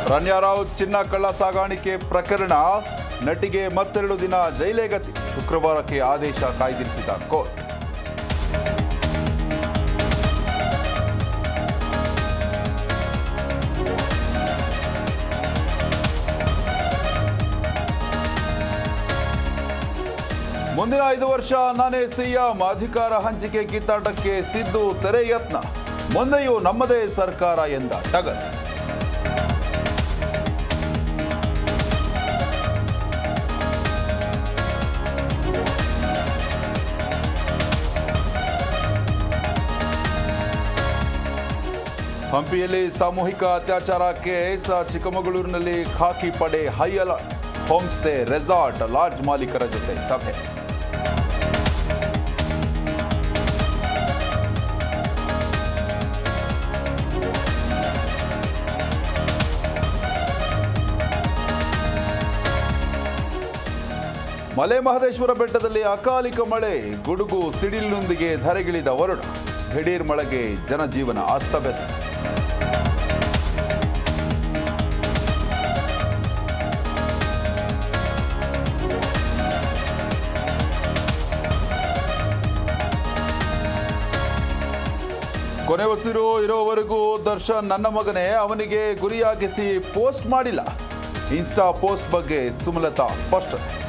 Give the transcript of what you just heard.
ರನ್ಯಾ ರಾವ್ ಚಿನ್ನ ಕಳ್ಳ ಸಾಗಾಣಿಕೆ ಪ್ರಕರಣ, ನಟಿಗೆ ಮತ್ತೆರಡು ದಿನ ಜೈಲೇ ಗತಿ. ಶುಕ್ರವಾರಕ್ಕೆ ಆದೇಶ ಕಾಯ್ದಿರಿಸಿದ ಕೋರ್ಟ್. ಮುಂದಿನ 5 ವರ್ಷ ನಾನೇ ಸಿಎಂ, ಅಧಿಕಾರ ಹಂಚಿಕೆ ಕಿತ್ತಾಟಕ್ಕೆ ಸಿದ್ದು ತೆರೆ ಯತ್ನ. ಮುಂದೆಯೂ ನಮ್ಮದೇ ಸರ್ಕಾರ ಎಂದ ಟಗರ್. ಹಂಪಿಯಲ್ಲಿ ಸಾಮೂಹಿಕ ಅತ್ಯಾಚಾರ ಕೇಸ್, ಚಿಕ್ಕಮಗಳೂರಿನಲ್ಲಿ ಖಾಕಿ ಪಡೆ high alert. Home stay, resort, lodge ಮಾಲೀಕರ ಜೊತೆ ಸಭೆ. ಮಲೆ ಮಹದೇಶ್ವರ ಬೆಟ್ಟದಲ್ಲಿ ಅಕಾಲಿಕ ಮಳೆ, ಗುಡುಗು ಸಿಡಿಲಿನೊಂದಿಗೆ ಧರೆಗಿಳಿದ ವರುಣ. ದಿಢೀರ್ ಮಳೆಗೆ ಜನಜೀವನ ಅಸ್ತವ್ಯಸ್ತ. ಕೊನೆ ಉಸಿರು ಇರೋವರೆಗೂ ದರ್ಶನ್ ನನ್ನ ಮಗನೇ, ಅವನಿಗೆ ಗುರಿಯಾಗಿಸಿ ಪೋಸ್ಟ್ ಮಾಡಿಲ್ಲ. ಇನ್ಸ್ಟಾ ಪೋಸ್ಟ್ ಬಗ್ಗೆ ಸುಮಲತಾ ಸ್ಪಷ್ಟನೆ.